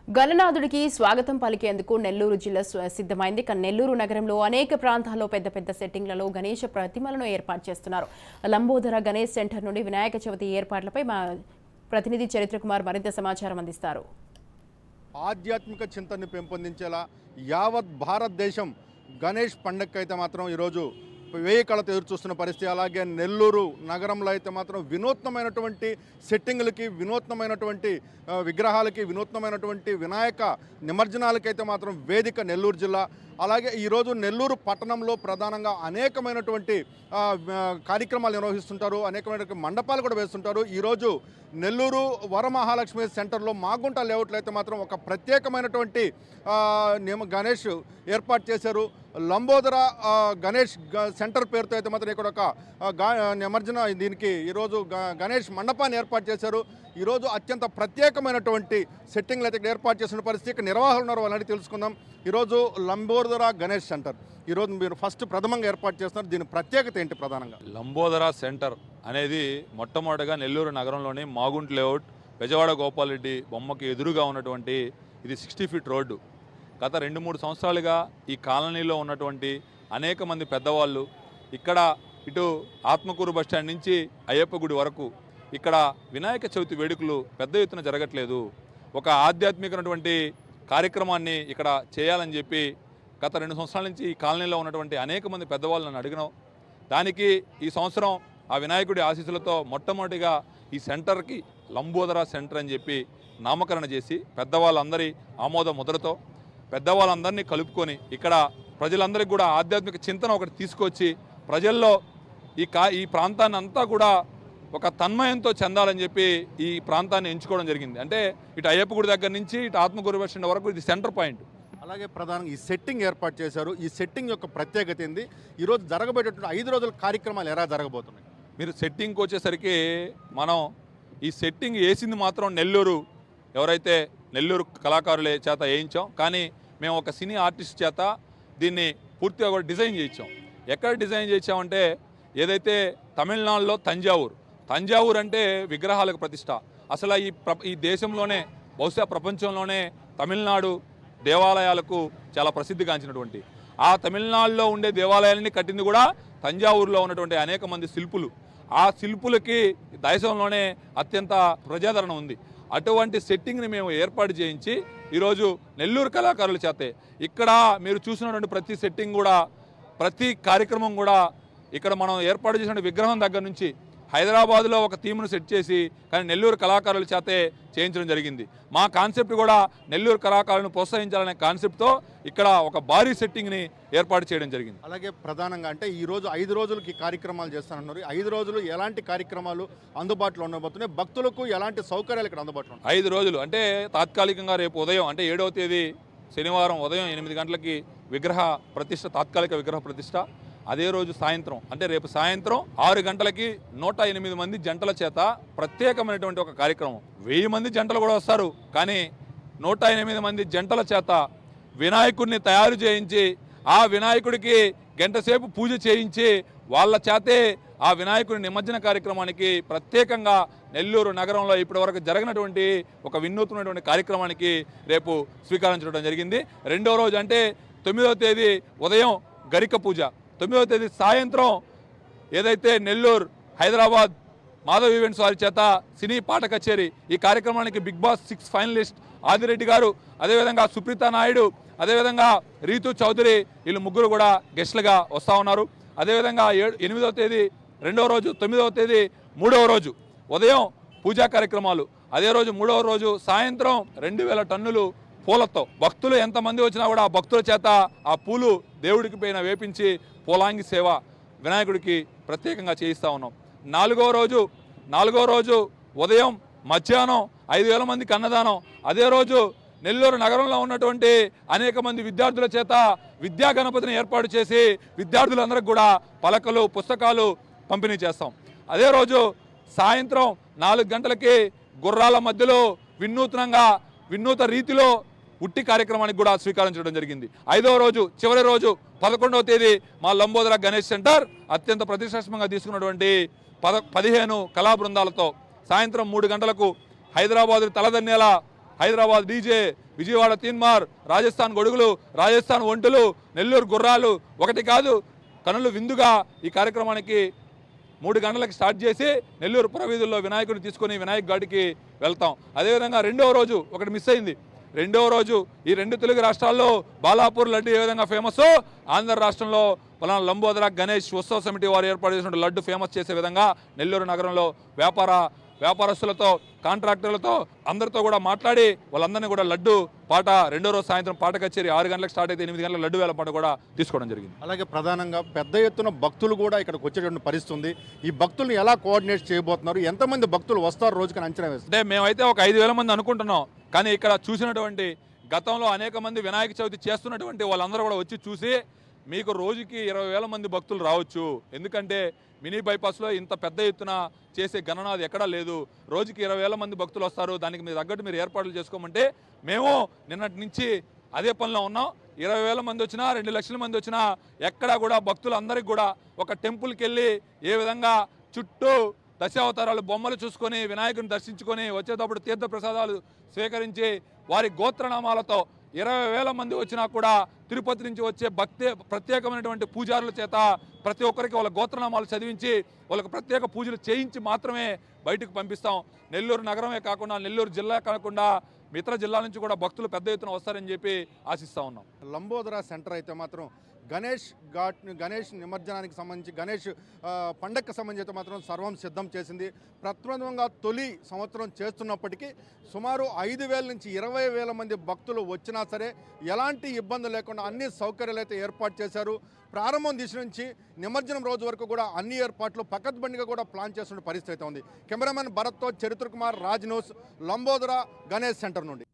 గణనాథుడికి స్వాగతం పలికేందుకు నెల్లూరు జిల్లా సిద్ధమైంది. నెల్లూరు నగరంలో అనేక ప్రాంతాల్లో పెద్ద పెద్ద సెట్టింగ్లలో గణేష ప్రతిమలను ఏర్పాటు చేస్తున్నారు. లంబోదర గణేష్ సెంటర్ నుండి వినాయక చవితి ఏర్పాట్లపై మా ప్రతినిధి చరిత్ర కుమార్ మరింత సమాచారం అందిస్తారు. ఆధ్యాత్మిక చింతనని పెంపొందించేలా యావత్ భారతదేశం గణేష్ పండుగకి అయితే మాత్రం ఈరోజు వేయి కళతో ఎదురు చూస్తున్న పరిస్థితి. అలాగే నెల్లూరు నగరంలో అయితే మాత్రం వినూత్నమైనటువంటి సెట్టింగులకి, వినూత్నమైనటువంటి విగ్రహాలకి, వినూత్నమైనటువంటి వినాయక నిమజ్జనాలకైతే మాత్రం వేదిక నెల్లూరు జిల్లా. అలాగే ఈరోజు నెల్లూరు పట్టణంలో ప్రధానంగా అనేకమైనటువంటి కార్యక్రమాలు నిర్వహిస్తుంటారు, అనేకమైన మండపాలు కూడా వేస్తుంటారు. ఈరోజు నెల్లూరు వరమహాలక్ష్మి సెంటర్లో మాగుంట లేఅవుట్లో అయితే మాత్రం ఒక ప్రత్యేకమైనటువంటి గణేష్ ఏర్పాటు చేశారు. లంబోదర గణేష్ సెంటర్ పేరుతో అయితే మాత్రం ఇక్కడ ఒక నిమజ్జన దీనికి ఈరోజు గణేష్ మండపాన్ని ఏర్పాటు చేశారు. ఈరోజు అత్యంత ప్రత్యేకమైనటువంటి సెట్టింగ్లు అయితే ఏర్పాటు చేసిన పరిస్థితి. ఇక్కడ నిర్వాహకులు ఉన్నారు, వాళ్ళని తెలుసుకుందాం. ఈరోజు లంబోదర గణేష్ సెంటర్ ఈరోజు మీరు ప్రథమంగా ఏర్పాటు చేస్తున్నారు. దీని ప్రత్యేకత ఏంటి? ప్రధానంగా లంబోదర సెంటర్ అనేది మొట్టమొదటిగా నెల్లూరు నగరంలోని మాగుంట లేఅవుట్ బెజవాడ గోపాలరెడ్డి బొమ్మకి ఎదురుగా ఉన్నటువంటి ఇది 60 ఫీట్ రోడ్డు. గత 2-3 సంవత్సరాలుగా ఈ కాలనీలో ఉన్నటువంటి అనేక మంది పెద్దవాళ్ళు ఇక్కడ ఇటు ఆత్మకూరు బస్టాండ్ నుంచి అయ్యప్ప గుడి వరకు ఇక్కడ వినాయక చవితి వేడుకలు పెద్ద ఎత్తున జరగట్లేదు. ఒక ఆధ్యాత్మికమైనటువంటి కార్యక్రమాన్ని ఇక్కడ చేయాలని చెప్పి గత 2 సంవత్సరాల నుంచి ఈ కాలనీలో ఉన్నటువంటి అనేక మంది పెద్దవాళ్ళు నన్ను అడిగినాం. దానికి ఈ సంవత్సరం ఆ వినాయకుడి ఆశీస్సులతో మొట్టమొదటిగా ఈ సెంటర్కి లంబోదర సెంటర్ అని చెప్పి నామకరణ చేసి పెద్దవాళ్ళందరి ఆమోద ముద్రతో పెద్దవాళ్ళందరినీ కలుపుకొని ఇక్కడ ప్రజలందరికీ కూడా ఆధ్యాత్మిక చింతన ఒకటి తీసుకొచ్చి ప్రజల్లో ఈ ప్రాంతాన్ని అంతా కూడా ఒక తన్మయంతో చెందాలని చెప్పి ఈ ప్రాంతాన్ని ఎంచుకోవడం జరిగింది. అంటే ఇటు అయ్యప్ప గుడి దగ్గర నుంచి ఇటు ఆత్మకూరు బస్టాండ్ వరకు ఇది సెంటర్ పాయింట్. అలాగే ప్రధానంగా ఈ సెట్టింగ్ ఏర్పాటు చేశారు. ఈ సెట్టింగ్ యొక్క ప్రత్యేకత ఏంది? ఈరోజు జరగబోయేటటువంటి 5 రోజుల కార్యక్రమాలు ఎలా జరగబోతున్నాయి? మీరు సెట్టింగ్కి వచ్చేసరికి మనం ఈ సెట్టింగ్ వేసింది మాత్రం ఎవరైతే నెల్లూరు కళాకారులే చేత వేయించాం. కానీ మేము ఒక సినీ ఆర్టిస్ట్ చేత దీన్ని పూర్తిగా కూడా డిజైన్ చేయించాం. ఎక్కడ డిజైన్ చేయించామంటే ఏదైతే తమిళనాడులో తంజావూరు అంటే విగ్రహాలకు ప్రతిష్ట. అసలు ఈ దేశంలోనే బహుశా ప్రపంచంలోనే తమిళనాడు దేవాలయాలకు చాలా ప్రసిద్ధిగాంచినటువంటి ఆ తమిళనాడులో ఉండే దేవాలయాలని కట్టింది కూడా తంజావూరులో ఉన్నటువంటి అనేక మంది శిల్పులు. ఆ శిల్పులకి దేశంలోనే అత్యంత ప్రజాదరణ ఉంది. అటువంటి సెట్టింగ్ని మేము ఏర్పాటు చేయించి ఈరోజు నెల్లూరు కళాకారుల చేతే ఇక్కడ మీరు చూసినటువంటి ప్రతి సెట్టింగ్ కూడా, ప్రతి కార్యక్రమం కూడా ఇక్కడ మనం ఏర్పాటు చేసిన విగ్రహం దగ్గర నుంచి హైదరాబాద్లో ఒక థీమ్ను సెట్ చేసి కానీ నెల్లూరు కళాకారుల చేతే చేయించడం జరిగింది. మా కాన్సెప్ట్ కూడా నెల్లూరు కళాకారులను ప్రోత్సహించాలనే కాన్సెప్ట్తో ఇక్కడ ఒక భారీ సెట్టింగ్ని ఏర్పాటు చేయడం జరిగింది. అలాగే ప్రధానంగా అంటే ఈరోజు 5 రోజులకి కార్యక్రమాలు చేస్తానన్నారు. 5 రోజులు ఎలాంటి కార్యక్రమాలు అందుబాటులో ఉండబోతున్నాయి? భక్తులకు ఎలాంటి సౌకర్యాలు ఇక్కడ అందుబాటులో ఉన్నాయి? 5 రోజులు అంటే తాత్కాలికంగా రేపు ఉదయం అంటే 7వ తేదీ శనివారం ఉదయం 8 గంటలకి తాత్కాలిక విగ్రహ ప్రతిష్ట. అదే రోజు సాయంత్రం అంటే రేపు సాయంత్రం 6 గంటలకి 108 మంది జంటల చేత ప్రత్యేకమైనటువంటి ఒక కార్యక్రమం. 1000 మంది జంటలు కూడా వస్తారు. కానీ 108 మంది జంటల చేత వినాయకుడిని తయారు చేయించి ఆ వినాయకుడికి గంటసేపు పూజ చేయించి వాళ్ళ చేతే ఆ వినాయకుడి నిమజ్జన కార్యక్రమానికి ప్రత్యేకంగా నెల్లూరు నగరంలో ఇప్పటివరకు జరగనటువంటి ఒక వినూత్నమైనటువంటి కార్యక్రమానికి రేపు స్వీకారం చుట్టడం జరిగింది. 2వ రోజు అంటే 9వ తేదీ ఉదయం గరిక పూజ, 9వ తేదీ సాయంత్రం ఏదైతే నెల్లూరు హైదరాబాద్ మాధవ్ ఈవెంట్స్ వారి చేత సినీ పాట కచేరీ. ఈ కార్యక్రమానికి బిగ్ బాస్ 6 ఫైనలిస్ట్ ఆదిరెడ్డి గారు, అదేవిధంగా సుప్రీత నాయుడు, అదేవిధంగా రీతు చౌదరి వీళ్ళు ముగ్గురు కూడా గెస్ట్లుగా వస్తూ ఉన్నారు. అదేవిధంగా 8వ తేదీ 2వ రోజు, 9వ తేదీ 3వ రోజు ఉదయం పూజా కార్యక్రమాలు. అదే రోజు 3వ రోజు సాయంత్రం 2000 టన్నులు పూలతో భక్తులు ఎంతమంది వచ్చినా కూడా ఆ భక్తుల చేత ఆ పూలు దేవుడికి పైన వేపించి పూలాంగి సేవ వినాయకుడికి ప్రత్యేకంగా చేయిస్తూ ఉన్నాం. 4వ రోజు ఉదయం మధ్యాహ్నం 5000 మందికి అన్నదానం. అదే రోజు నెల్లూరు నగరంలో ఉన్నటువంటి అనేక మంది విద్యార్థుల చేత విద్యా గణపతిని ఏర్పాటు చేసి విద్యార్థులందరికీ కూడా పలకలు, పుస్తకాలు పంపిణీ చేస్తాం. అదే రోజు సాయంత్రం 4 గంటలకి గుర్రాల మధ్యలో వినూత్న రీతిలో ఉట్టి కార్యక్రమానికి కూడా స్వీకారం చేయడం జరిగింది. 5వ రోజు చివరి రోజు 11వ తేదీ మా లంబోదర గణేష్ సెంటర్ అత్యంత ప్రతిష్టాత్మకంగా తీసుకున్నటువంటి 15 కళా బృందాలతో సాయంత్రం 3 గంటలకు హైదరాబాద్ తలదన్నేల హైదరాబాద్ డీజే విజయవాడ తీన్మార్, రాజస్థాన్ గొడుగులు, రాజస్థాన్ ఒంటులు, నెల్లూరు గుర్రాలు, ఒకటి కాదు కనులు విందుగా ఈ కార్యక్రమానికి 3 గంటలకు స్టార్ట్ చేసి నెల్లూరు పురవీధుల్లో వినాయకుడిని తీసుకొని వినాయక్ ఘాట్కి వెళ్తాం. అదేవిధంగా రెండవ రోజు ఒకటి మిస్ అయింది. రెండవ రోజు ఈ 2 తెలుగు రాష్ట్రాల్లో బాలాపూర్ లడ్డు ఏ విధంగా ఫేమస్, ఆంధ్ర రాష్ట్రంలో పలానా లంబోదర గణేష్ ఉత్సవ సమితి వారు ఏర్పాటు చేసిన లడ్డు ఫేమస్ చేసే విధంగా నెల్లూరు నగరంలో వ్యాపారస్తులతో, కాంట్రాక్టర్లతో అందరితో కూడా మాట్లాడి వాళ్ళందరినీ కూడా లడ్డు పాట రెండో రోజు సాయంత్రం పాట కచేరీ 6 గంటలకు స్టార్ట్ అయితే 8 గంటల లడ్డు వేల పాట కూడా తీసుకోవడం జరిగింది. అలాగే ప్రధానంగా పెద్ద ఎత్తున భక్తులు కూడా ఇక్కడికి వచ్చేటువంటి పరిస్థితి ఉంది. ఈ భక్తులను ఎలా కోఆర్డినేట్ చేయబోతున్నారు, ఎంతమంది భక్తులు వస్తారు రోజుకని అంచనా వేస్తారు? అంటే మేమైతే ఒక 5,000 మంది అనుకుంటున్నాం. కానీ ఇక్కడ చూసినటువంటి గతంలో అనేక మంది వినాయక చవితి చేస్తున్నటువంటి వాళ్ళందరూ కూడా వచ్చి చూసి మీకు రోజుకి 20,000 మంది భక్తులు రావచ్చు. ఎందుకంటే మినీ బైపాస్లో ఇంత పెద్ద ఎత్తున చేసే గణనాది ఎక్కడా లేదు. రోజుకి 20,000 మంది భక్తులు వస్తారు. దానికి మీరు తగ్గట్టు మీరు ఏర్పాట్లు చేసుకోమంటే మేము నిన్నటి నుంచి అదే పనిలో ఉన్నాం. 20,000 మంది వచ్చినా 2 లక్షల మంది వచ్చినా ఎక్కడా కూడా భక్తులందరికీ కూడా ఒక టెంపుల్కి వెళ్ళి ఏ విధంగా చుట్టూ దశావతారాలు బొమ్మలు చూసుకొని వినాయకుని దర్శించుకొని వచ్చేటప్పుడు తీర్థ ప్రసాదాలు స్వీకరించి వారి గోత్రనామాలతో 20,000 మంది వచ్చినా కూడా తిరుపతి నుంచి వచ్చే ప్రత్యేకమైనటువంటి పూజారుల చేత ప్రతి ఒక్కరికి వాళ్ళ గోత్రనామాలు చదివించి వాళ్ళకి ప్రత్యేక పూజలు చేయించి మాత్రమే బయటకు పంపిస్తాం. నెల్లూరు నగరమే కాకుండా నెల్లూరు జిల్లా కాకుండా ఇతర జిల్లాల నుంచి కూడా భక్తులు పెద్ద ఎత్తున వస్తారని చెప్పి ఆశిస్తూ ఉన్నాం. లంబోదర సెంటర్ అయితే మాత్రం గణేష్ నిమజ్జనానికి సంబంధించి గణేష్ పండగకు సంబంధించి అయితే మాత్రం సర్వం సిద్ధం చేసింది. ప్రప్రథమంగా తొలి సంవత్సరం చేస్తున్నప్పటికీ సుమారు 5,000 నుంచి 20,000 మంది భక్తులు వచ్చినా సరే ఎలాంటి ఇబ్బంది లేకుండా అన్ని సౌకర్యాలు అయితే ఏర్పాటు చేశారు. ప్రారంభం దిశ నుంచి నిమజ్జనం రోజు వరకు కూడా అన్ని ఏర్పాట్లు పకడ్బందీగా కూడా ప్లాన్ చేస్తున్న పరిస్థితి అయితే ఉంది. కెమెరామెన్ భరత్తో చరిత్ర కుమార్, రాజ్ న్యూస్, లంబోదర గణేష్ సెంటర్ నుండి.